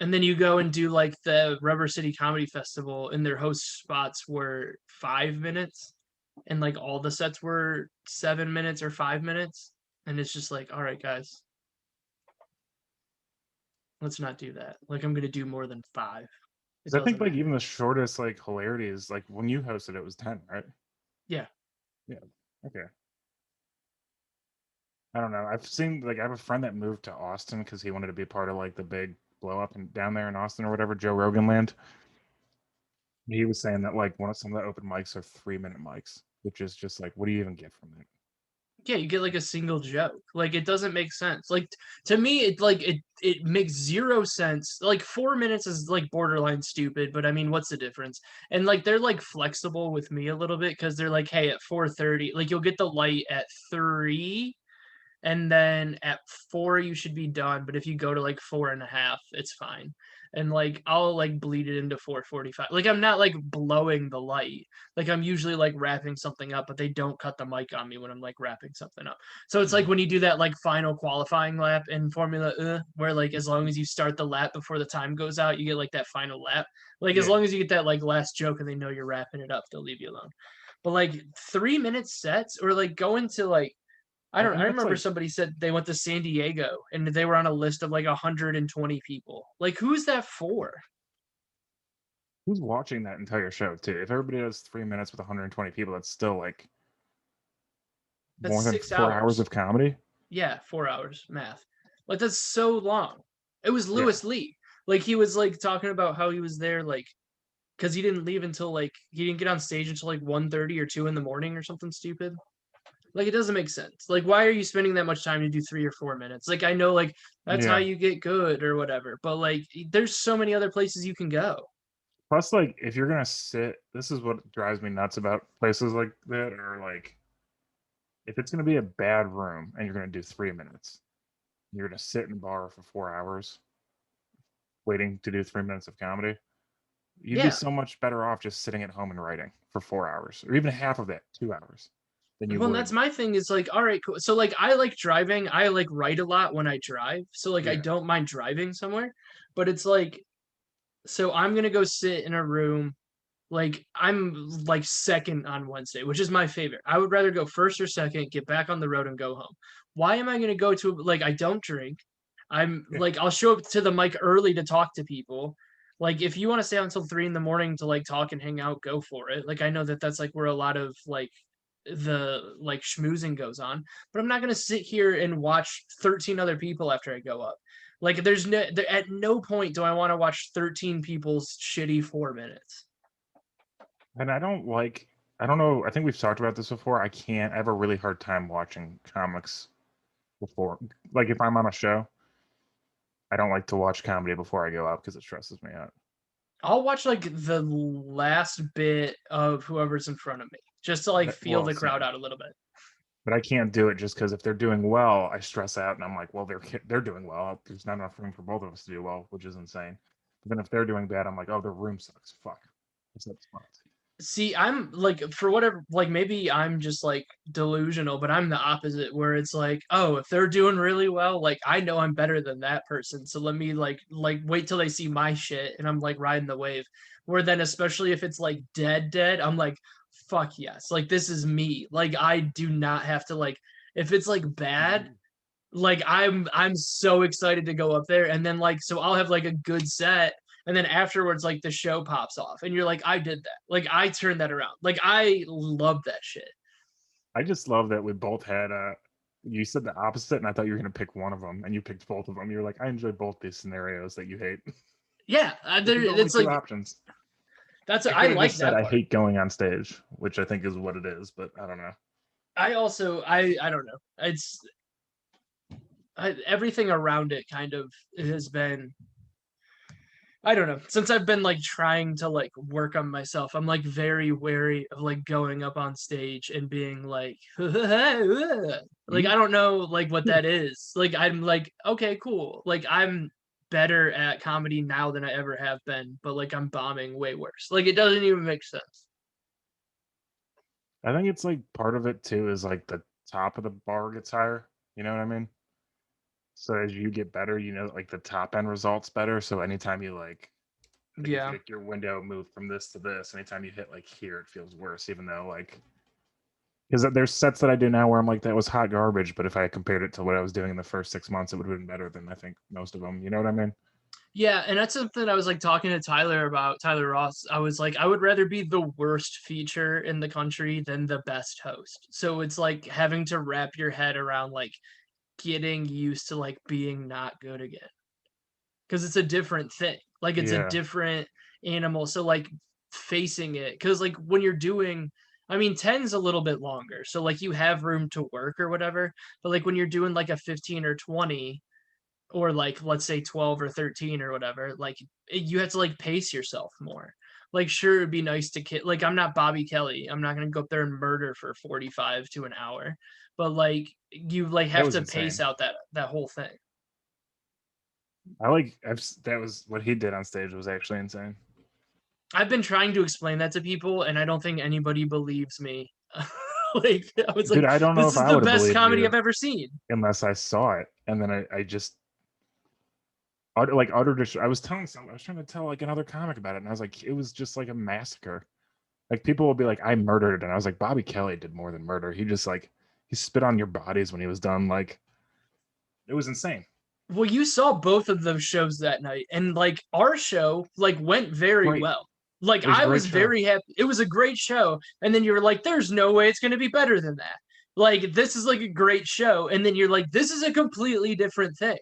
And then you go and do like the Rubber City Comedy Festival, and their host spots were 5 minutes, and like all the sets were 7 minutes or 5 minutes, and it's just like, all right, guys, let's not do that. Like I'm gonna do more than five. It 'Cause I think doesn't like matter. even the shortest like hilarity is like when you hosted it was 10, right? Yeah, Yeah. Okay. I don't know. I've seen like I have a friend that moved to Austin because he wanted to be part of like the big blow up and down there in Austin or whatever, Joe Rogan land. He was saying that like one of some of the open mics are 3 minute mics, which is just like, what do you even get from it? yeah, you get like a single joke. Like it doesn't make sense. Like to me, it makes zero sense. Like 4 minutes is like borderline stupid, but I mean, what's the difference? And like they're like flexible with me a little bit because they're like, hey, at 4:30, like you'll get the light at 3, and then at 4 you should be done. But if you go to like 4.5, it's fine. And like I'll like bleed it into 4:45. Like I'm not like blowing the light. Like I'm usually like wrapping something up, but they don't cut the mic on me when I'm like wrapping something up. So it's like Mhm. when you do that like final qualifying lap in Formula where like as long as you start the lap before the time goes out, you get like that final lap. Like as Yeah. long as you get that like last joke and they know you're wrapping it up, they'll leave you alone. But like 3 minute sets or like going to like I And that's remember like somebody said they went to San Diego and they were on a list of like 120 people. Like, who's that for? who's watching that entire show too? If everybody does 3 minutes with 120 people, that's still like That's more than six 4 hours hours. of comedy. Yeah, 4 hours math. Like, that's so long. It was Yeah. Lewis Lee. Like, he was like talking about how he was there, like, because he didn't leave until like he didn't get on stage until like 1:30 or 2 in the morning or something stupid. Like, it doesn't make sense. Like, why are you spending that much time to do 3 or 4 minutes? Like, I know, like, that's how Yeah. you get good or whatever, but like, there's so many other places you can go. Plus, like, if you're gonna sit, this is what drives me nuts about places like that, or like, if it's gonna be a bad room and you're gonna do 3 minutes, you're gonna sit in a bar for 4 hours waiting to do 3 minutes of comedy. You'd be Yeah. so much better off just sitting at home and writing for 4 hours, or even half of that, 2 hours, than you Well, and that's would. my thing is like, all right, cool. So like I like driving. I like write a lot when I drive. So like I Yeah. don't mind driving somewhere, but it's like so I'm gonna go sit in a room. Like I'm like second on Wednesday, which is my favorite. I would rather go first or second, get back on the road and go home. Why am I gonna go to like I don't drink. I'm Yeah. like I'll show up to the mic early to talk to people. Like if you want to stay until 3 in the morning to like talk and hang out, go for it. Like I know that that's like where a lot of like the like schmoozing goes on, but I'm not gonna sit here and watch 13 other people after I go up. Like there's no there, at no point do I want to watch 13 people's shitty 4 minutes. And I don't know, I think we've talked about this before. I have a really hard time watching comics before. Like, if I'm on a show, I don't like to watch comedy before I go out because it stresses me out. I'll watch like the last bit of whoever's in front of me. just to like feel Well, the crowd same. out a little bit. But I can't do it just because if they're doing well, I stress out and I'm like, well, they're doing well. There's not enough room for both of us to do well, which is insane. But then if they're doing bad, I'm like, oh, their room sucks. Fuck. It's that spots. See, I'm like, for whatever, like maybe I'm just like delusional, but I'm the opposite where it's like, oh, if they're doing really well, like I know I'm better than that person. So let me like wait till they see my shit and I'm like riding the wave. Where then especially if it's like dead, I'm like, fuck yes. Like this is me. Like I do not have to like if it's like bad, like I'm so excited to go up there and then like so I'll have like a good set and then afterwards like the show pops off and you're like I did that. Like I turned that around. Like I love that shit. I just love that we both had you said the opposite, and I thought you were gonna pick one of them, and you picked both of them. You're like, I enjoy both these scenarios that you hate. Yeah, There's only it's two like options. that's I I could have like just said that I part. hate going on stage, which I think is what it is, but I don't know. I also I don't know. It's everything around it kind of has been I don't know. Since I've been like trying to like work on myself, I'm like very wary of like going up on stage and being like like You I don't know like what that is. Like I'm like okay, cool. Like I'm better at comedy now than I ever have been, but like I'm bombing way worse. Like it doesn't even make sense. I think it's like part of it too is like the top of the bar gets higher. You know what I mean? So as you get better, you know, like the top end results better. So anytime you like if Yeah. like your window moved from this to this, anytime you hit like here, it feels worse, even though like because there's sets that I do now where I'm like that was hot garbage, but if I compared it to what I was doing in the first 6 months, it would have been better than I think most of them. You know what I mean? Yeah, and that's something I was like talking to Tyler about, Tyler Ross. I was like, I would rather be the worst feature in the country than the best host. So it's like having to wrap your head around like getting used to like being not good again. Because it's a different thing. Like it's a Yeah. different animal. So like facing it, because like when you're doing I mean, 10's a little bit longer. So like you have room to work or whatever. But like when you're doing like a 15 or 20, or like let's say 12 or 13 or whatever like you have to like pace yourself more. Like sure it'd be nice to like I'm not Bobby Kelly, I'm not going to go up there and murder for 45 to an hour, but like you like That have was to pace insane. out that whole thing. That was what he did on stage was actually insane. I've been trying to explain that to people and I don't think anybody believes me. Like I was Dude, like I don't know this if is I the would have best believed comedy you I've ever seen. unless I saw it. And then I just I was telling someone, I was trying to tell like another comic about it, and I was like, it was just like a massacre. Like people will be like, I murdered it, and I was like, Bobby Kelly did more than murder. He just like he spit on your bodies when he was done. Like it was insane. Well, you saw both of those shows that night, and like our show, like went very Great. well. Like It was a I great was show. very happy. It was a great show, and then you were like, "There's no way it's going to be better than that." Like this is like a great show, and then you're like, "This is a completely different thing."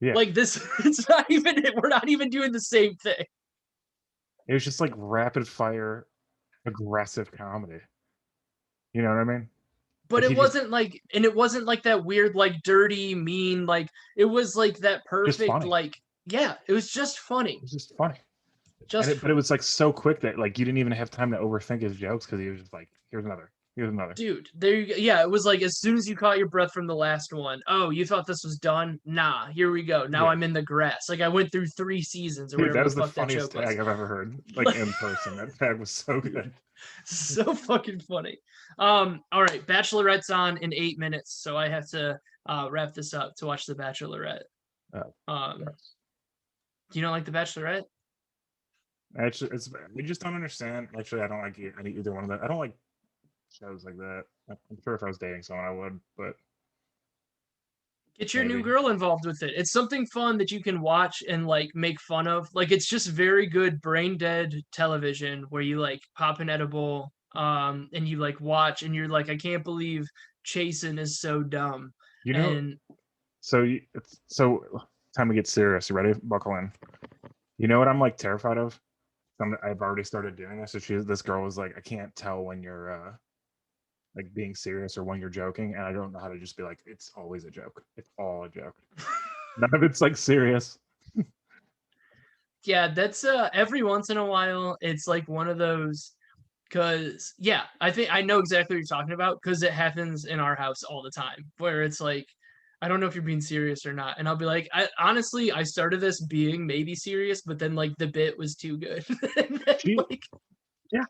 Yeah. Like this, it's not even. We're not even doing the same thing. It was just like rapid fire, aggressive comedy. You know what I mean? But Like it he just wasn't like, and it wasn't like that weird, like dirty, mean. Like it was like that just perfect. funny. Like yeah, it was just It funny, was just funny. just But it funny. was like so quick that like you didn't even have time to overthink his jokes because he was just like, here's another. Dude, there you go. Yeah, it was like as soon as you caught your breath from the last one, oh, you thought this was done? Nah, here we go. Now Yeah. I'm in the grass. Like I went through 3 seasons or Dude, whatever that the was the fuck that funniest joke was. tag I've ever heard, like in person. That tag was so good. So fucking funny. All right, Bachelorette's on in 8 minutes, so I have to wrap this up to watch The Bachelorette. Oh, Um, gross. do you not like The Bachelorette? Actually, it's we just don't understand. Actually, I don't like either one of that. I don't like shows like that. I'm sure if I was dating someone, I would, but Get your new maybe. girl involved with it. It's something fun that you can watch and like make fun of. Like it's just very good brain dead television where you like pop an edible and you like watch and you're like I can't believe Chasen is so dumb. You know, And it's time to get serious. You ready? Buckle in. You know what I'm like terrified of? I've already started doing this. So this girl was like, I can't tell when you're like being serious or when you're joking, and I don't know how to just be like, it's always a joke. It's all a joke. None of it's like serious. yeah, that's every once in a while it's like one of those Cause yeah, I think I know exactly what you're talking about because it happens in our house all the time where it's like, I don't know if you're being serious or not. And I'll be like, I honestly I started this being maybe serious, but then like the bit was too good. And then, She like, yeah,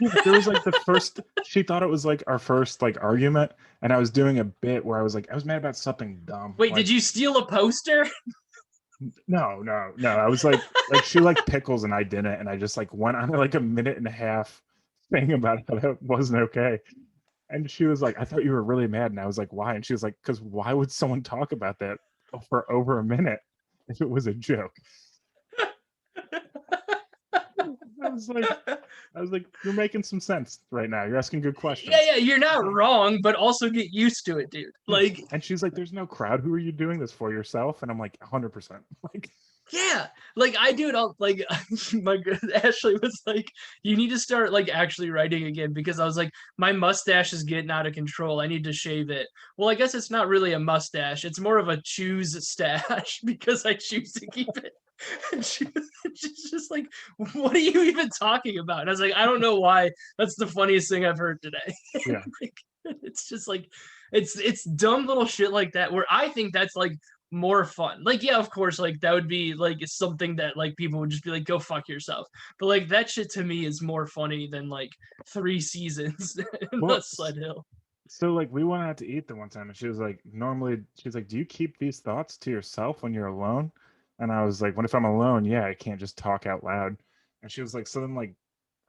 yeah, there was like the first she thought it was like our first like argument, and I was doing a bit where I was mad about something dumb. wait, Like, did you steal a poster? no, no, no. I was like she liked pickles and I didn't, and I just like went on like a minute and a half thing about how that wasn't okay. And she was like, I thought you were really mad. And I was like, why? And she was like, because why would someone talk about that for over a minute if it was a joke? I was like, you're making some sense right now. You're asking good Yeah, questions. yeah, you're not wrong, but also get used to it, dude. Yeah. Like, And she's like, there's no crowd. Who are you doing this for, yourself? And I'm like, 100%. Like, yeah, like I do it all. Like Ashley was like, "You need to start like actually writing again," because I was like, "My mustache is getting out of control. I need to shave it." Well, I guess it's not really a mustache; it's more of a choose stash because I choose to keep it. And she's just like, "What are you even talking about?" And I was like, "I don't know why. That's the funniest thing I've heard today." yeah. Like, it's just like, it's dumb little shit like that where I think that's like more fun. Like, yeah, of course, like that would be like something that like people would just be like, go fuck yourself. But like that shit to me is more funny than like 3 seasons in the Well, Sled Hill. so like we went out to eat the one time and she was like, normally she's like, do you keep these thoughts to yourself when you're alone? And I was like, what if I'm alone? Yeah, I can't just talk out loud. And she was like, so then like,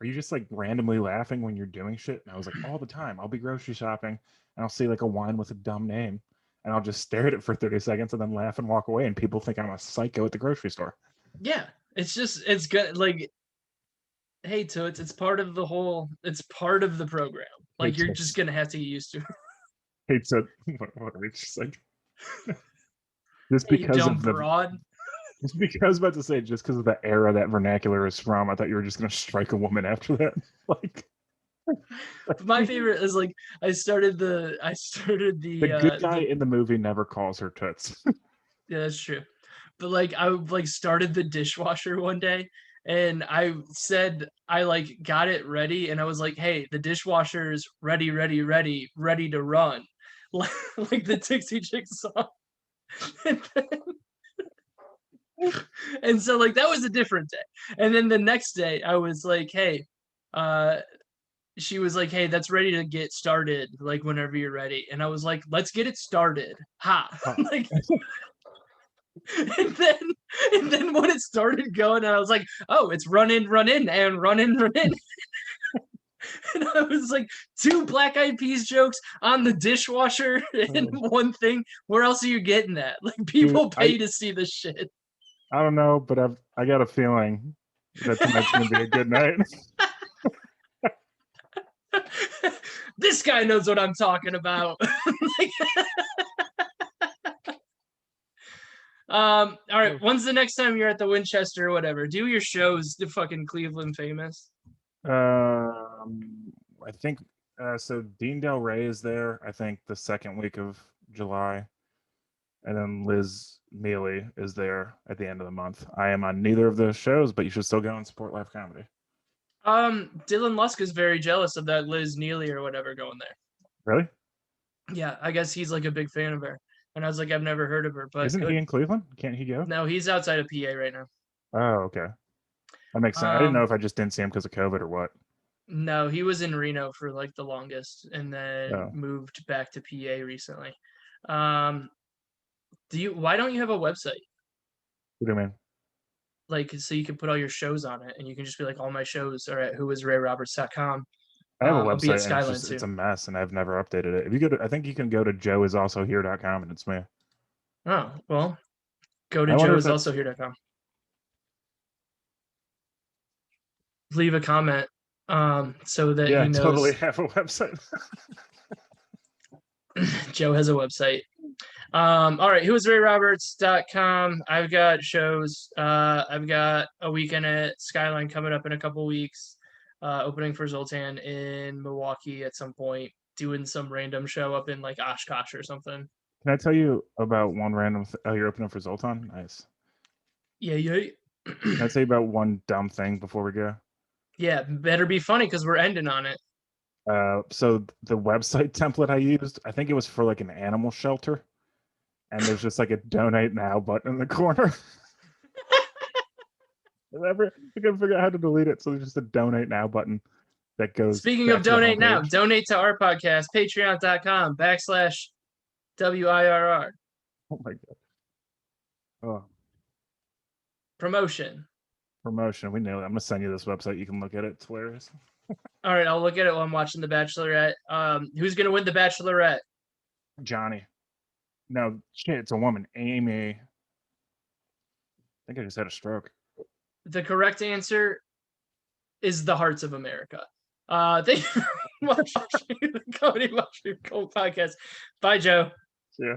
are you just like randomly laughing when you're doing shit? And I was like, all the time. I'll be grocery shopping and I'll see like a wine with a dumb name and I'll just stare at it for 30 seconds and then laugh and walk away. And people think I'm a psycho at the grocery store. Yeah, it's just it's good. Like, hey, so it's part of the whole. It's part of the program. Like Hates you're it. just gonna have to get used to it. Hates it. What are we just like, just Hey, you because dumb of the broad. just because I was about to say, just because of the era that vernacular is from, I thought you were just gonna strike a woman after that. Like, But my favorite is like I started the good guy the in the movie never calls her toots. yeah, that's true. But like I like started the dishwasher one day and I said I like got it ready and I was like, "Hey, the dishwasher's ready, ready, ready, ready to run." Like the Dixie Chicks song. And, and so like that was a different day. And then the next day I was like, "Hey, uh she was like, "Hey, that's ready to get started like whenever you're ready." And I was like, "Let's get it started." Ha. Huh. Like and then and then when it started going, I was like, "Oh, it's run in, and run in, run in." And I was like, two Black Eyed Peas jokes on the dishwasher and one thing. Where else are you getting that? Like Dude, people pay to see this shit. I don't know, but I got a feeling that tonight's gonna be a good night. This guy knows what I'm talking about. Like, all right. When's the next time you're at the Winchester or whatever? Do your shows, the fucking Cleveland famous. I think so. Dean Del Rey is there. I think the second week of July, and then Liz Mealy is there at the end of the month. I am on neither of those shows, but you should still go and support live comedy. Dylan Lusk is very jealous of that Liz Neely or whatever going there. Really? Yeah, I guess he's like a big fan of her. And I was like, I've never heard of her, but Isn't he good. in Cleveland? Can't he go? No, he's outside of PA right now. Oh, okay. That makes sense. I didn't know Um, if I just didn't see him because of COVID or what. no, he was in Reno for like the longest and then Oh, moved back to PA recently. Um, why don't you have a website? what do you mean? Like so you can put all your shows on it and you can just be like all my shows are at whoisrayroberts.com. I have a I'll be at website and Skyline it's too. a mess and I've never updated it. If you go to, I think you can go to joeisalsohere.com and it's me. Oh, well, go to I wonder if that's, joeisalsohere.com. Leave a comment so that yeah, he I totally knows have a website. Joe has a website. All right, whoisrayroberts.com. I've got shows. I've got a weekend at Skyline coming up in a couple weeks. Opening for Zoltan in Milwaukee at some point, doing some random show up in like Oshkosh or something. Can I tell you about one random? Oh, you're opening for Zoltan? Nice. Yeah, yeah. Can I tell you about one dumb thing before we go? Yeah, better be funny because we're ending on it. So the website template I used, I think it was for like an animal shelter, and there's just like a donate now button in the corner. I couldn't figure out how to delete it, so there's just a donate now button that goes Speaking of back to the donate now, homepage. donate to our podcast, patreon.com/WIRR. Oh my god. Oh, Promotion. promotion. We knew it. I'm gonna send you this website. You can look at it. It's hilarious. All right, I'll look at it while I'm watching The Bachelorette. Who's gonna win The Bachelorette? Johnny. No, shit, it's a woman. Amy. I think I just had a stroke. The correct answer is The Hearts of America. Thank you for watching the Comedy Mushroom Cult podcast. Bye, Joe. Yeah.